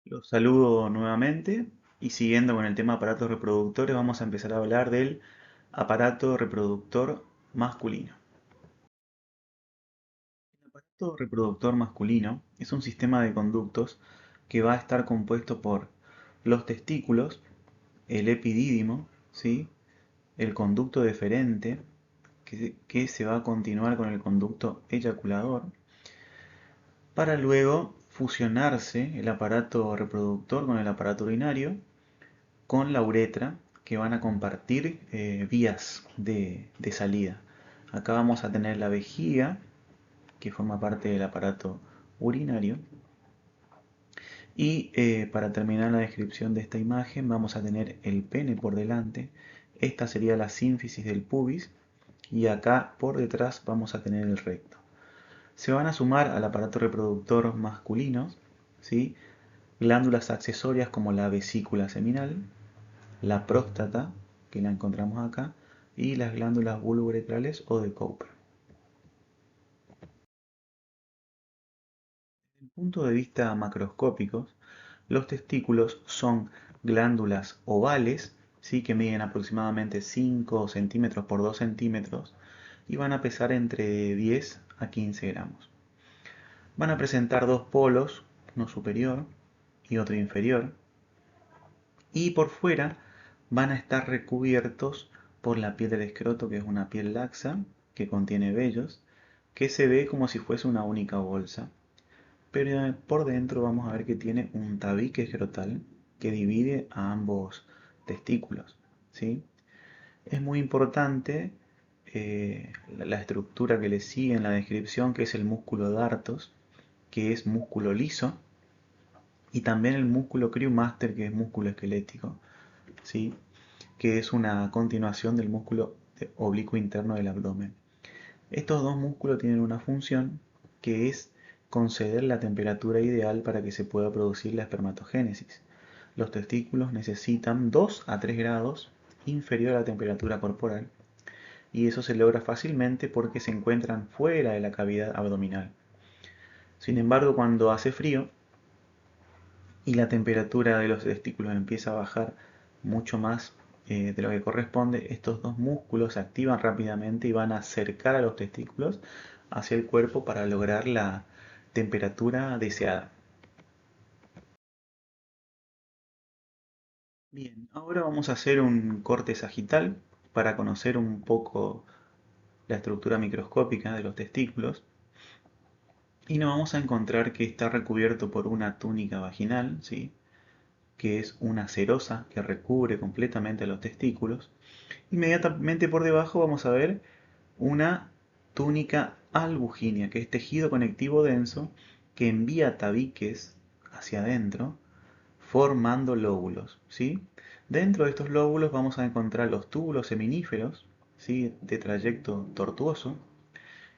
Los saludo nuevamente y siguiendo con el tema aparatos reproductores vamos a empezar a hablar del aparato reproductor masculino. El aparato reproductor masculino es un sistema de conductos que va a estar compuesto por los testículos, el epidídimo, ¿sí? El conducto deferente, que se va a continuar con el conducto eyaculador, para luego fusionarse el aparato reproductor con el aparato urinario con la uretra que van a compartir vías de salida. Acá vamos a tener la vejiga que forma parte del aparato urinario y para terminar la descripción de esta imagen vamos a tener el pene por delante. Esta sería la sínfisis del pubis y acá por detrás vamos a tener el recto. Se van a sumar al aparato reproductor masculino, ¿sí? Glándulas accesorias como la vesícula seminal, la próstata, que la encontramos acá, y las glándulas vulvouretrales o de Cooper. Desde el punto de vista macroscópico, los testículos son glándulas ovales, ¿sí? Que miden aproximadamente 5 centímetros por 2 centímetros y van a pesar entre 10 a 15 gramos. Van a presentar dos polos, uno superior y otro inferior, y por fuera van a estar recubiertos por la piel del escroto, que es una piel laxa que contiene vellos, que se ve como si fuese una única bolsa, pero por dentro vamos a ver que tiene un tabique escrotal que divide a ambos testículos, ¿sí? Es muy importante la estructura que le sigue en la descripción, que es el músculo dartos, que es músculo liso, y también el músculo crewmaster, que es músculo esquelético, ¿sí? Que es una continuación del músculo oblicuo interno del abdomen. Estos dos músculos tienen una función que es conceder la temperatura ideal para que se pueda producir la espermatogénesis. Los testículos necesitan 2 a 3 grados inferior a la temperatura corporal y eso se logra fácilmente porque se encuentran fuera de la cavidad abdominal. Sin embargo, cuando hace frío y la temperatura de los testículos empieza a bajar mucho más de lo que corresponde, estos dos músculos se activan rápidamente y van a acercar a los testículos hacia el cuerpo para lograr la temperatura deseada. Bien, ahora vamos a hacer un corte sagital para conocer un poco la estructura microscópica de los testículos y nos vamos a encontrar que está recubierto por una túnica vaginal, ¿sí? Que es una serosa que recubre completamente a los testículos. Inmediatamente por debajo vamos a ver una túnica albuginea, que es tejido conectivo denso que envía tabiques hacia adentro formando lóbulos, ¿sí? Dentro de estos lóbulos vamos a encontrar los túbulos seminíferos, ¿sí? De trayecto tortuoso,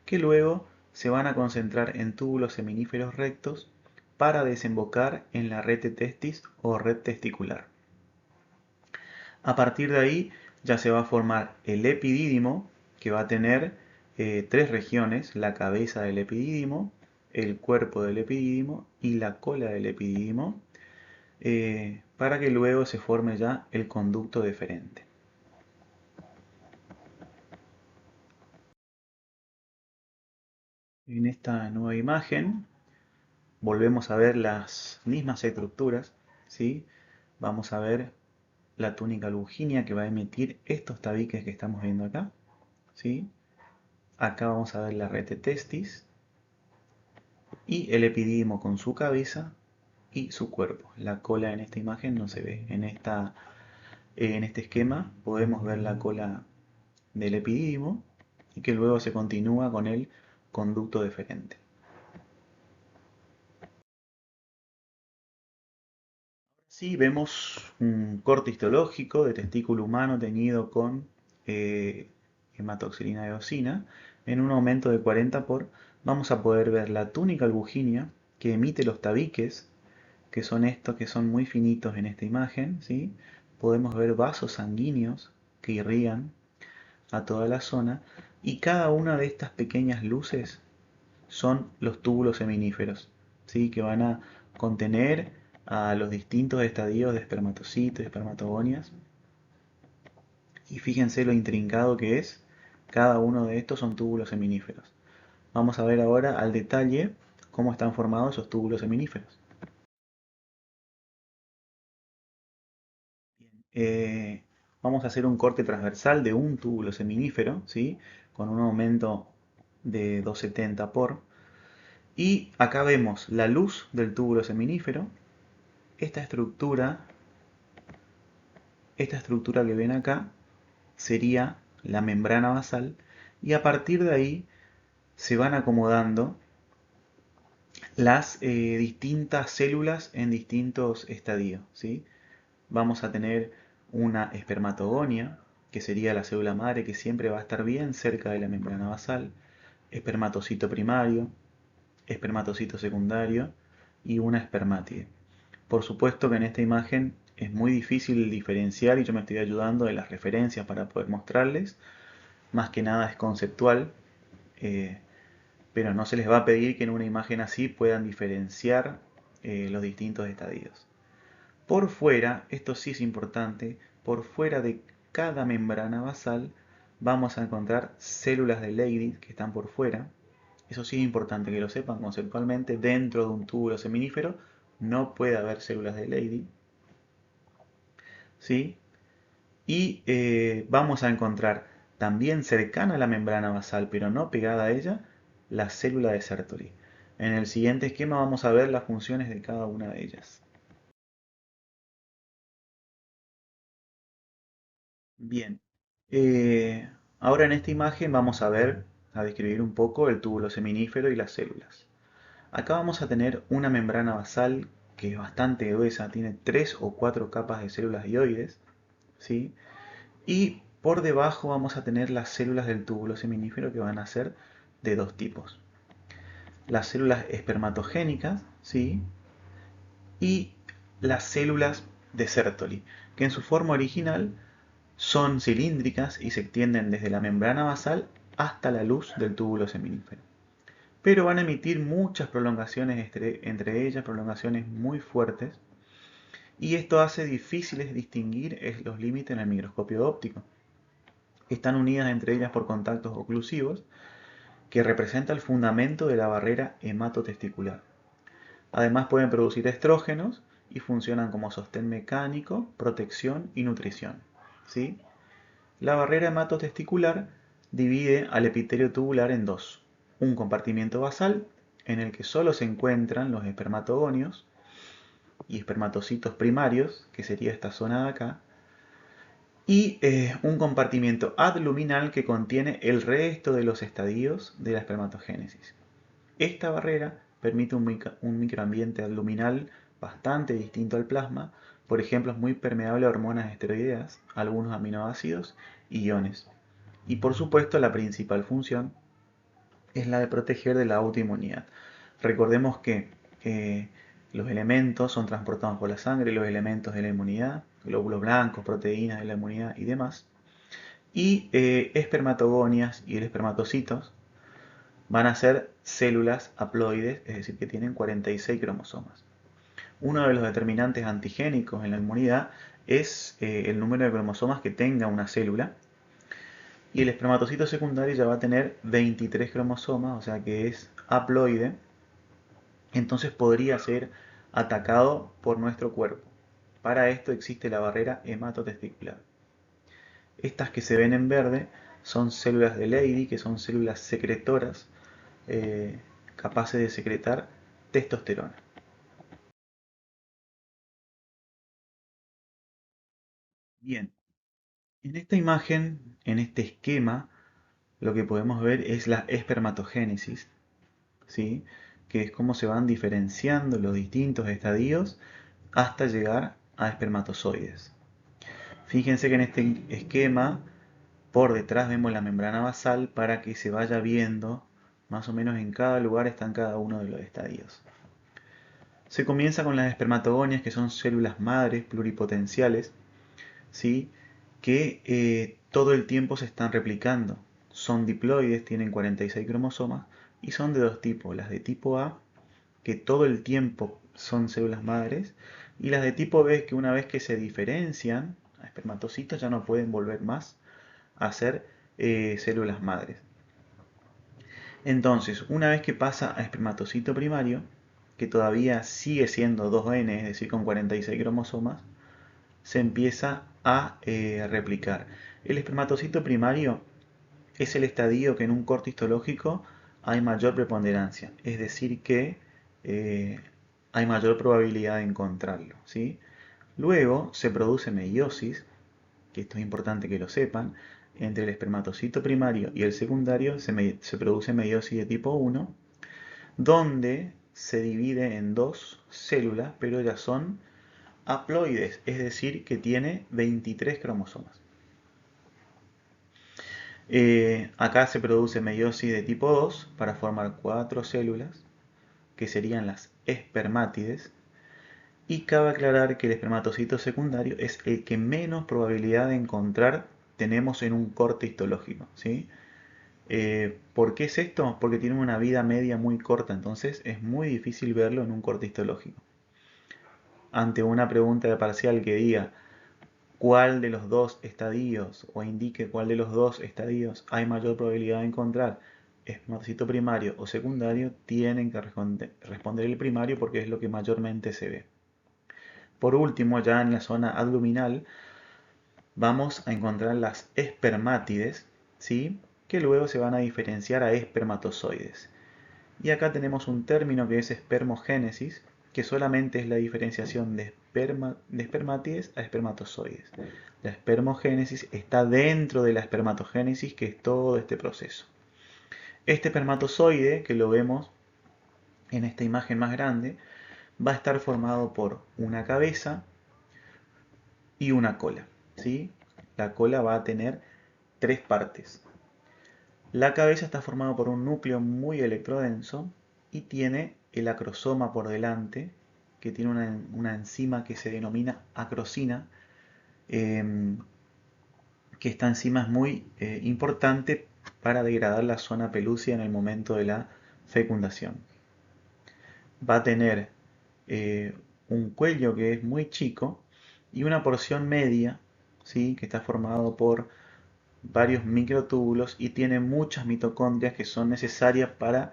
que luego se van a concentrar en túbulos seminíferos rectos para desembocar en la red de testis o red testicular. A partir de ahí ya se va a formar el epidídimo, que va a tener tres regiones: la cabeza del epidídimo, el cuerpo del epidídimo y la cola del epidídimo, para que luego se forme ya el conducto deferente. En esta nueva imagen volvemos a ver las mismas estructuras, ¿sí? Vamos a ver la túnica luginea que va a emitir estos tabiques que estamos viendo acá, ¿sí? Acá vamos a ver la red de testis y el epidídimo con su cabeza y su cuerpo. La cola en esta imagen no se ve. En este esquema podemos ver la cola del epidídimo y que luego se continúa con el conducto deferente. Sí, vemos un corte histológico de testículo humano teñido con eh, hematoxilina de eosina. En un aumento de 40 por, vamos a poder ver la túnica albuginea que emite los tabiques, que son estos que son muy finitos en esta imagen, ¿sí? Podemos ver vasos sanguíneos que irrigan a toda la zona y cada una de estas pequeñas luces son los túbulos seminíferos, ¿sí? Que van a contener a los distintos estadios de espermatocitos y espermatogonias. Y fíjense lo intrincado que es. Cada uno de estos son túbulos seminíferos. Vamos a ver ahora al detalle cómo están formados esos túbulos seminíferos. Eh, Vamos a hacer un corte transversal de un túbulo seminífero, ¿sí? Con un aumento de 270 por. Y acá vemos la luz del túbulo seminífero. Esta estructura, esta estructura que ven acá sería la membrana basal. Y a partir de ahí se van acomodando las distintas células en distintos estadios, ¿sí? Vamos a tener una espermatogonia, que sería la célula madre que siempre va a estar bien cerca de la membrana basal, espermatocito primario, espermatocito secundario y una espermátide. Por supuesto que en esta imagen es muy difícil diferenciar y yo me estoy ayudando de las referencias para poder mostrarles. Más que nada es conceptual, eh, pero no se les va a pedir que en una imagen así puedan diferenciar los distintos estadios. Por fuera, esto sí es importante, por fuera de cada membrana basal vamos a encontrar células de Leydig que están por fuera. Eso sí es importante que lo sepan conceptualmente. Dentro de un túbulo seminífero no puede haber células de Leydig, ¿sí? Y vamos a encontrar también cercana a la membrana basal, pero no pegada a ella, la célula de Sertoli. En el siguiente esquema vamos a ver las funciones de cada una de ellas. Bien, ahora en esta imagen vamos a ver, a describir un poco el túbulo seminífero y las células. Acá vamos a tener una membrana basal que es bastante gruesa, tiene 3 o 4 capas de células dioides, ¿sí? Y por debajo vamos a tener las células del túbulo seminífero que van a ser de dos tipos. Las células espermatogénicas, ¿sí? Y las células de Sertoli, que en su forma original son cilíndricas y se extienden desde la membrana basal hasta la luz del túbulo seminífero. Pero van a emitir muchas prolongaciones entre ellas, prolongaciones muy fuertes, y esto hace difíciles distinguir los límites en el microscopio óptico. Están unidas entre ellas por contactos oclusivos, que representa el fundamento de la barrera hematotesticular. Además pueden producir estrógenos y funcionan como sostén mecánico, protección y nutrición, ¿sí? La barrera hematotesticular divide al epitelio tubular en dos: un compartimiento basal, en el que solo se encuentran los espermatogonios y espermatocitos primarios, que sería esta zona de acá, y un compartimiento adluminal que contiene el resto de los estadios de la espermatogénesis. Esta barrera permite un microambiente adluminal bastante distinto al plasma. Por ejemplo, es muy permeable a hormonas esteroideas, algunos aminoácidos y iones. Y por supuesto, la principal función es la de proteger de la autoinmunidad. Recordemos que los elementos son transportados por la sangre, los elementos de la inmunidad, glóbulos blancos, proteínas de la inmunidad y demás. Y espermatogonias y el espermatocitos van a ser células haploides, es decir, que tienen 46 cromosomas. Uno de los determinantes antigénicos en la inmunidad es el número de cromosomas que tenga una célula. Y el espermatocito secundario ya va a tener 23 cromosomas, o sea que es haploide. Entonces podría ser atacado por nuestro cuerpo. Para esto existe la barrera hematotesticular. Estas que se ven en verde son células de Leydig, que son células secretoras eh, capaces de secretar testosterona. Bien, en esta imagen, en este esquema, lo que podemos ver es la espermatogénesis, ¿sí? Que es cómo se van diferenciando los distintos estadios hasta llegar a espermatozoides. Fíjense que en este esquema, por detrás vemos la membrana basal para que se vaya viendo más o menos en cada lugar están cada uno de los estadios. Se comienza con las espermatogonias, que son células madres pluripotenciales, ¿sí? Que todo el tiempo se están replicando. Son diploides, tienen 46 cromosomas y son de dos tipos. Las de tipo A, que todo el tiempo son células madres, y las de tipo B, que una vez que se diferencian a espermatocitos ya no pueden volver más a ser células madres. Entonces, una vez que pasa a espermatocito primario, que todavía sigue siendo 2N, es decir, con 46 cromosomas, se empieza a replicar. El espermatocito primario es el estadio que en un corte histológico hay mayor preponderancia, es decir, que eh, hay mayor probabilidad de encontrarlo, ¿sí? Luego se produce meiosis, que esto es importante que lo sepan, entre el espermatocito primario y el secundario se produce meiosis de tipo 1, donde se divide en dos células, pero ya son haploides, es decir, que tiene 23 cromosomas. Acá se produce meiosis de tipo 2 para formar cuatro células, que serían las espermátides, y cabe aclarar que el espermatocito secundario es el que menos probabilidad de encontrar tenemos en un corte histológico, ¿sí? ¿Por qué es esto? Porque tiene una vida media muy corta, entonces es muy difícil verlo en un corte histológico. Ante una pregunta de parcial que diga cuál de los dos estadios o indique cuál de los dos estadios hay mayor probabilidad de encontrar espermatocito primario o secundario, tienen que responder el primario porque es lo que mayormente se ve. Por último, ya en la zona abdominal, vamos a encontrar las espermátides, ¿sí? Que luego se van a diferenciar a espermatozoides. Y acá tenemos un término que es espermogénesis, que solamente es la diferenciación de espermátides a espermatozoides. La espermogénesis está dentro de la espermatogénesis, que es todo este proceso. Este espermatozoide, que lo vemos en esta imagen más grande, va a estar formado por una cabeza y una cola, ¿sí? La cola va a tener tres partes. La cabeza está formada por un núcleo muy electrodenso y tiene el acrosoma por delante, que tiene una enzima que se denomina acrosina, em, que esta enzima es muy importante para degradar la zona pelúcida en el momento de la fecundación. Va a tener eh, un cuello que es muy chico y una porción media, ¿sí? Que está formado por varios microtúbulos y tiene muchas mitocondrias que son necesarias para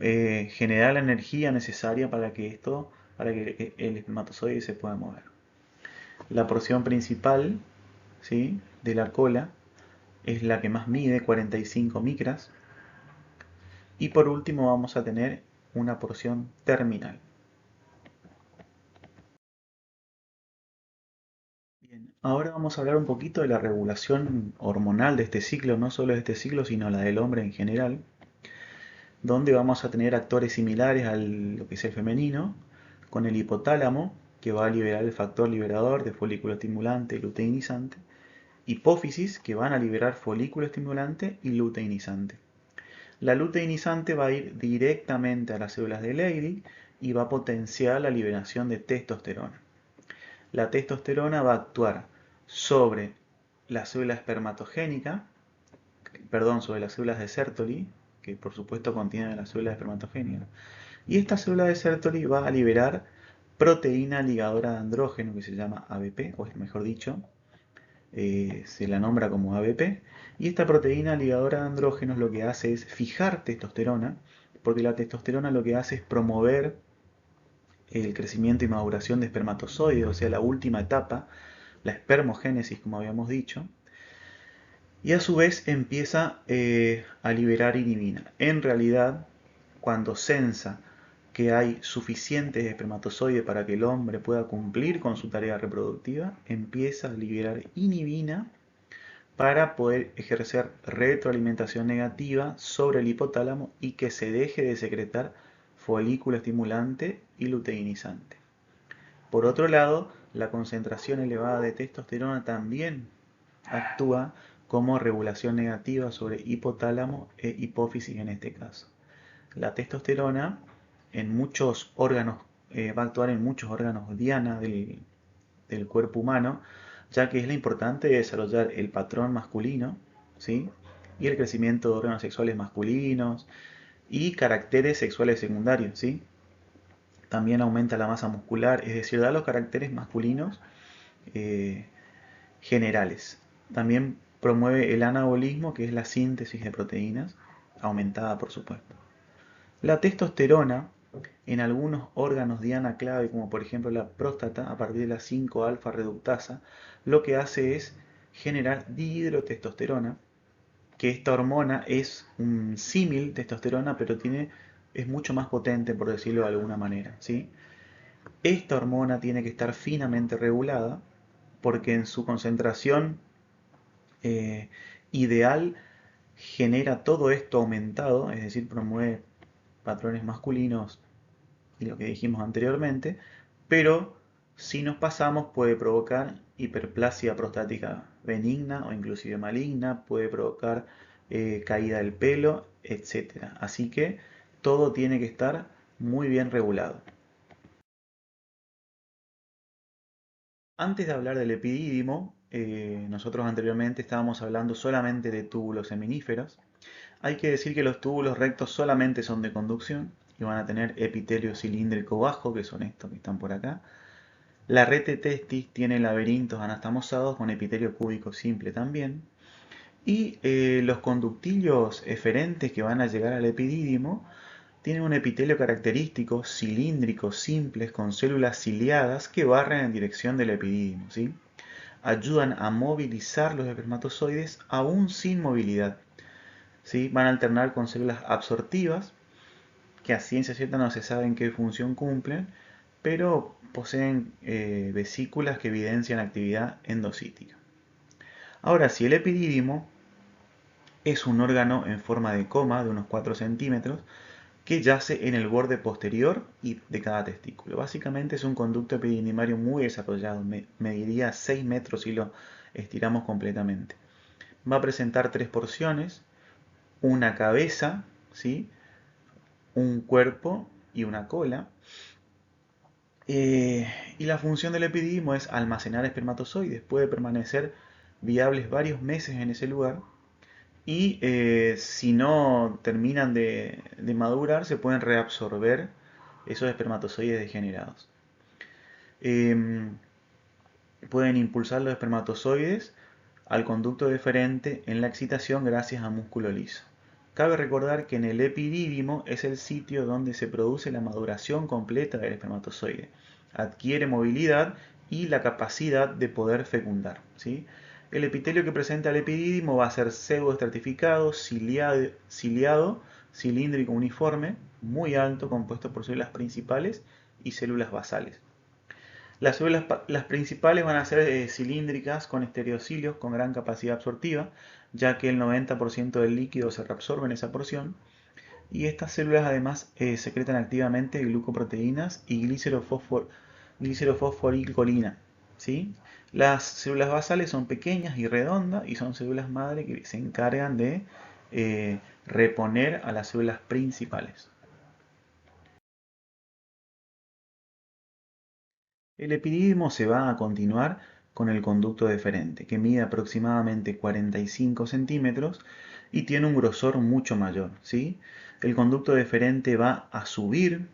generar la energía necesaria para que el espermatozoide se pueda mover. La porción principal, ¿sí? De la cola es la que más mide, 45 micras. Y por último vamos a tener una porción terminal. Bien, ahora vamos a hablar un poquito de la regulación hormonal de este ciclo, no solo de este ciclo, sino la del hombre en general, donde vamos a tener actores similares a lo que es el femenino, con el hipotálamo, que va a liberar el factor liberador de folículo estimulante y luteinizante, hipófisis, que van a liberar folículo estimulante y luteinizante. La luteinizante va a ir directamente a las células de Leydig y va a potenciar la liberación de testosterona. La testosterona va a actuar sobre la célula espermatogénica, perdón, sobre las células de Sertoli, que por supuesto contienen las células espermatogénicas. Y esta célula de Sertoli va a liberar proteína ligadora de andrógeno, que se llama ABP, o mejor dicho, se la nombra como ABP. Y esta proteína ligadora de andrógenos lo que hace es fijar testosterona, porque la testosterona lo que hace es promover el crecimiento y maduración de espermatozoides, o sea, la última etapa, la espermogénesis, como habíamos dicho, y a su vez empieza a liberar inhibina. En realidad, cuando sensa que hay suficientes espermatozoides para que el hombre pueda cumplir con su tarea reproductiva, empieza a liberar inhibina para poder ejercer retroalimentación negativa sobre el hipotálamo y que se deje de secretar folículo estimulante y luteinizante. Por otro lado, la concentración elevada de testosterona también actúa como regulación negativa sobre hipotálamo e hipófisis en este caso. La testosterona en muchos órganos va a actuar en muchos órganos diana del cuerpo humano, ya que es la importante de desarrollar el patrón masculino, ¿sí? Y el crecimiento de órganos sexuales masculinos y caracteres sexuales secundarios, ¿sí? también aumenta la masa muscular, es decir, da los caracteres masculinos eh, generales. También promueve el anabolismo, que es la síntesis de proteínas, aumentada por supuesto. La testosterona en algunos órganos diana clave, como por ejemplo la próstata, a partir de la 5-alfa reductasa, lo que hace es generar dihidrotestosterona, que esta hormona es un símil testosterona, pero es mucho más potente, por decirlo de alguna manera, ¿sí? Esta hormona tiene que estar finamente regulada porque en su concentración eh, ideal genera todo esto aumentado, es decir, promueve patrones masculinos y lo que dijimos anteriormente, pero si nos pasamos puede provocar hiperplasia prostática benigna o inclusive maligna, puede provocar caída del pelo, etc. Así que todo tiene que estar muy bien regulado. Antes de hablar del epidídimo, nosotros anteriormente estábamos hablando solamente de túbulos seminíferos. Hay que decir que los túbulos rectos solamente son de conducción y van a tener epitelio cilíndrico bajo, que son estos que están por acá. La rete testis tiene laberintos anastomosados con epitelio cúbico simple también. Y los conductillos eferentes que van a llegar al epidídimo tienen un epitelio característico, cilíndrico, simples, con células ciliadas que barren en dirección del epidídimo, ¿sí? Ayudan a movilizar los espermatozoides aún sin movilidad, ¿sí? Van a alternar con células absortivas, que a ciencia cierta no se sabe en qué función cumplen, pero poseen vesículas que evidencian actividad endocítica. Ahora, si el epidídimo es un órgano en forma de coma de unos 4 centímetros que yace en el borde posterior de cada testículo. Básicamente es un conducto epididymario muy desarrollado, mediría 6 metros si lo estiramos completamente. Va a presentar tres porciones, una cabeza, ¿sí? Un cuerpo y una cola. Y la función del epididimo es almacenar espermatozoides. Puede permanecer viables varios meses en ese lugar. Y si no terminan de madurar, se pueden reabsorber esos espermatozoides degenerados. Em, Pueden impulsar los espermatozoides al conducto deferente en la excitación gracias a músculo liso. Cabe recordar que en el epidídimo es el sitio donde se produce la maduración completa del espermatozoide. Adquiere movilidad y la capacidad de poder fecundar, ¿sí? El epitelio que presenta el epidídimo va a ser pseudoestratificado, ciliado, cilíndrico uniforme, muy alto, compuesto por células principales y células basales. Las principales van a ser cilíndricas con estereocilios con gran capacidad absortiva, ya que el 90% del líquido se reabsorbe en esa porción. Y estas células además secretan activamente glucoproteínas y glicerofosforicolina, ¿sí? Las células basales son pequeñas y redondas y son células madre que se encargan de reponer a las células principales. El epidídimo se va a continuar con el conducto deferente, que mide aproximadamente 45 centímetros y tiene un grosor mucho mayor, ¿sí? El conducto deferente va a subir,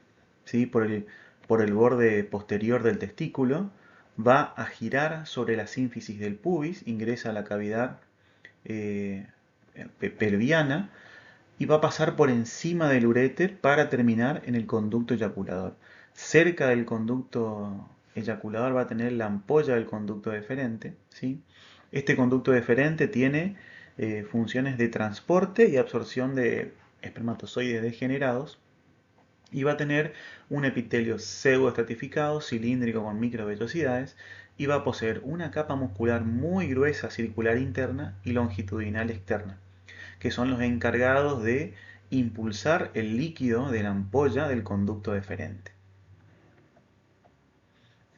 ¿sí? por el borde posterior del testículo, va a girar sobre la sínfisis del pubis, ingresa a la cavidad eh, pelviana y va a pasar por encima del uréter para terminar en el conducto eyaculador. Cerca del conducto eyaculador va a tener la ampolla del conducto deferente, ¿sí? Este conducto deferente tiene funciones de transporte y absorción de espermatozoides degenerados y va a tener un epitelio pseudoestratificado, cilíndrico con microvellosidades y va a poseer una capa muscular muy gruesa circular interna y longitudinal externa, que son los encargados de impulsar el líquido de la ampolla del conducto deferente.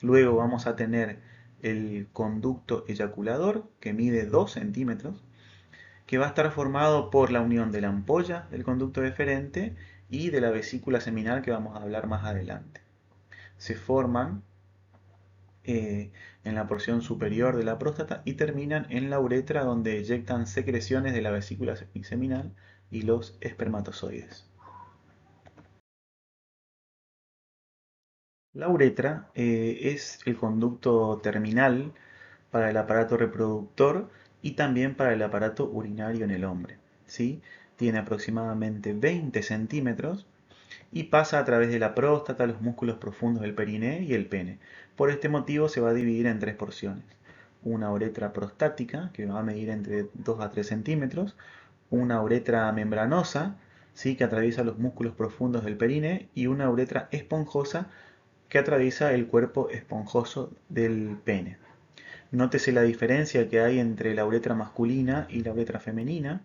Luego vamos a tener el conducto eyaculador, que mide 2 centímetros, que va a estar formado por la unión de la ampolla del conducto deferente y de la vesícula seminal, que vamos a hablar más adelante. Se forman en la porción superior de la próstata y terminan en la uretra, donde eyectan secreciones de la vesícula seminal y los espermatozoides. La uretra es el conducto terminal para el aparato reproductor y también para el aparato urinario en el hombre. ¿Sí? Tiene aproximadamente 20 centímetros y pasa a través de la próstata, los músculos profundos del periné y el pene. Por este motivo se va a dividir en tres porciones. Una uretra prostática, que va a medir entre 2 a 3 centímetros, una uretra membranosa, ¿sí? Que atraviesa los músculos profundos del periné, y una uretra esponjosa, que atraviesa el cuerpo esponjoso del pene. Nótese la diferencia que hay entre la uretra masculina y la uretra femenina.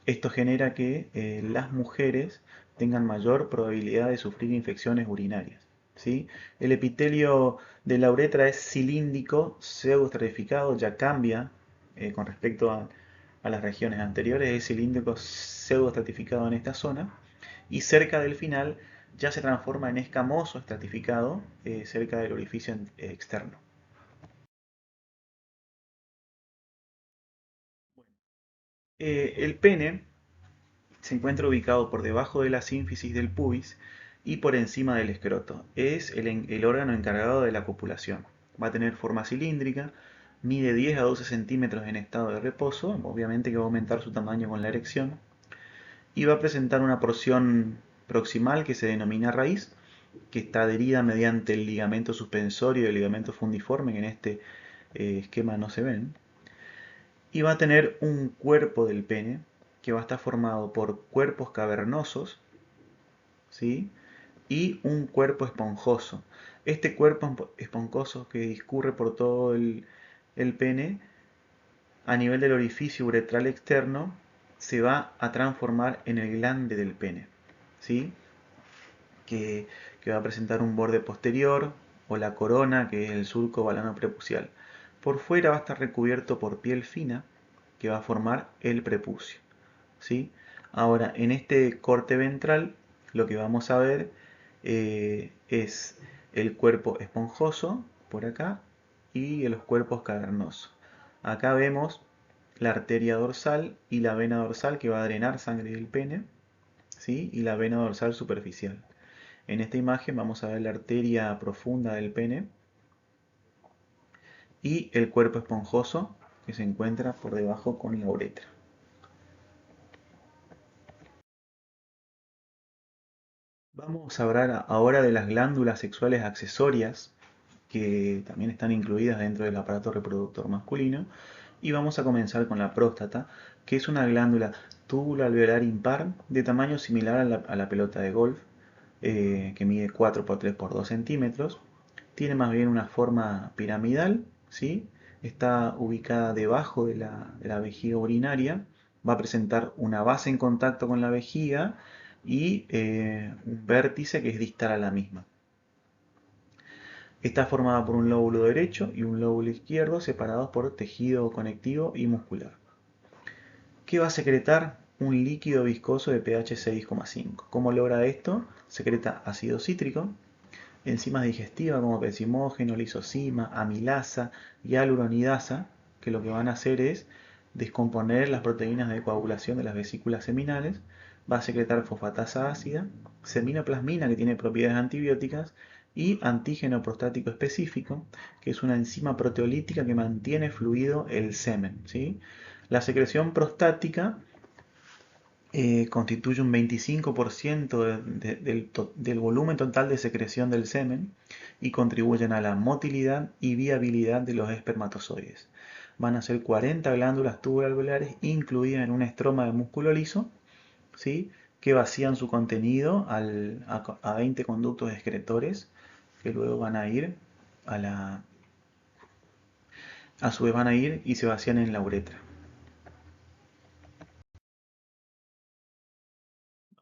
Esto genera que las mujeres tengan mayor probabilidad de sufrir infecciones urinarias. ¿Sí? El epitelio de la uretra es cilíndrico, pseudoestratificado, ya cambia con respecto a las regiones anteriores, es cilíndrico pseudoestratificado en esta zona, y cerca del final ya se transforma en escamoso estratificado cerca del orificio externo. El pene se encuentra ubicado por debajo de la sínfisis del pubis y por encima del escroto. Es el órgano encargado de la copulación. Va a tener forma cilíndrica, mide 10 a 12 centímetros en estado de reposo, obviamente que va a aumentar su tamaño con la erección, y va a presentar una porción proximal que se denomina raíz, que está adherida mediante el ligamento suspensorio y el ligamento fundiforme, que en este esquema no se ven, y va a tener un cuerpo del pene que va a estar formado por cuerpos cavernosos, ¿sí? Y un cuerpo esponjoso. Este cuerpo esponjoso que discurre por todo el pene, a nivel del orificio uretral externo, se va a transformar en el glande del pene, ¿sí? Que, que va a presentar un borde posterior o la corona, que es el surco balano prepucial. Por fuera va a estar recubierto por piel fina, que va a formar el prepucio, ¿sí? Ahora, en este corte ventral, lo que vamos a ver es el cuerpo esponjoso, por acá, y los cuerpos cavernosos. Acá vemos la arteria dorsal y la vena dorsal que va a drenar sangre del pene, ¿sí? Y la vena dorsal superficial. En esta imagen vamos a ver la arteria profunda del pene y el cuerpo esponjoso que se encuentra por debajo con la uretra. Vamos a hablar ahora de las glándulas sexuales accesorias, que también están incluidas dentro del aparato reproductor masculino, y vamos a comenzar con la próstata, que es una glándula tubulo-alveolar impar de tamaño similar a la pelota de golf, que mide 4 por 3 por 2 centímetros. Tiene más bien una forma piramidal, ¿sí? Está ubicada debajo de la vejiga urinaria, va a presentar una base en contacto con la vejiga y un vértice que es distal a la misma. Está formada por un lóbulo derecho y un lóbulo izquierdo separados por tejido conectivo y muscular. ¿Qué va a secretar? Un líquido viscoso de pH 6,5. ¿Cómo logra esto? Secreta ácido cítrico, enzimas digestivas como pecimógeno, lisozima, amilasa y hialuronidasa, que lo que van a hacer es descomponer las proteínas de coagulación de las vesículas seminales. Va a secretar fosfatasa ácida, seminoplasmina, que tiene propiedades antibióticas, y antígeno prostático específico, que es una enzima proteolítica que mantiene fluido el semen, ¿sí? La secreción prostática constituye un 25% del volumen total de secreción del semen y contribuyen a la motilidad y viabilidad de los espermatozoides. Van a ser 40 glándulas tubuloalveolares incluidas en una estroma de músculo liso, ¿sí? Que vacían su contenido a 20 conductos excretores que luego van a ir a su vez van a ir y se vacían en la uretra.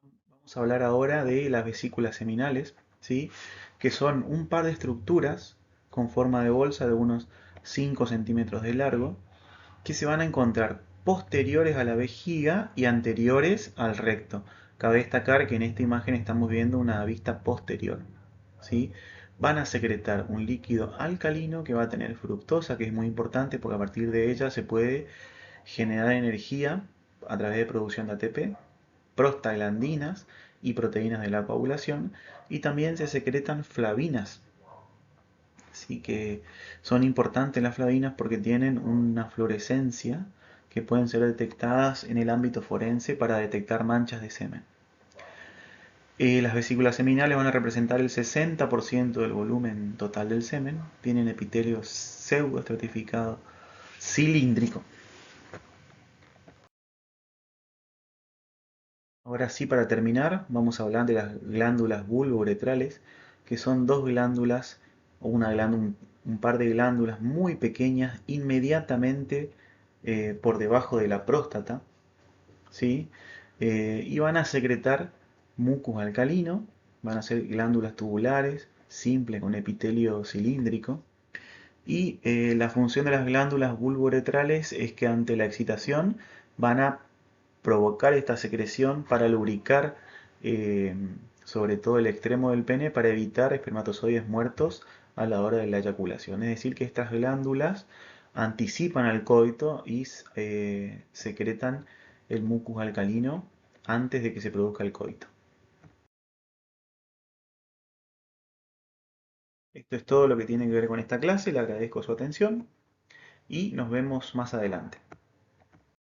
Vamos a hablar ahora de las vesículas seminales, ¿sí? Que son un par de estructuras con forma de bolsa de unos 5 centímetros de largo que se van a encontrar posteriores a la vejiga y anteriores al recto. Cabe destacar que en esta imagen estamos viendo una vista posterior, ¿sí? Van a secretar un líquido alcalino que va a tener fructosa, que es muy importante porque a partir de ella se puede generar energía a través de producción de ATP, prostaglandinas y proteínas de la coagulación, y también se secretan flavinas. Así que son importantes las flavinas porque tienen una fluorescencia que pueden ser detectadas en el ámbito forense para detectar manchas de semen. Las vesículas seminales van a representar el 60% del volumen total del semen. Tienen epitelio pseudoestratificado cilíndrico. Ahora sí, para terminar, vamos a hablar de las glándulas bulbouretrales, que son dos glándulas o un par de glándulas muy pequeñas inmediatamente por debajo de la próstata, ¿sí? Y van a secretar mucus alcalino, van a ser glándulas tubulares, simples con epitelio cilíndrico. Y la función de las glándulas bulbouretrales es que ante la excitación van a provocar esta secreción para lubricar eh, sobre todo el extremo del pene para evitar espermatozoides muertos a la hora de la eyaculación. Es decir, que estas glándulas anticipan al coito y secretan el mucus alcalino antes de que se produzca el coito. Esto es todo lo que tiene que ver con esta clase, le agradezco su atención y nos vemos más adelante.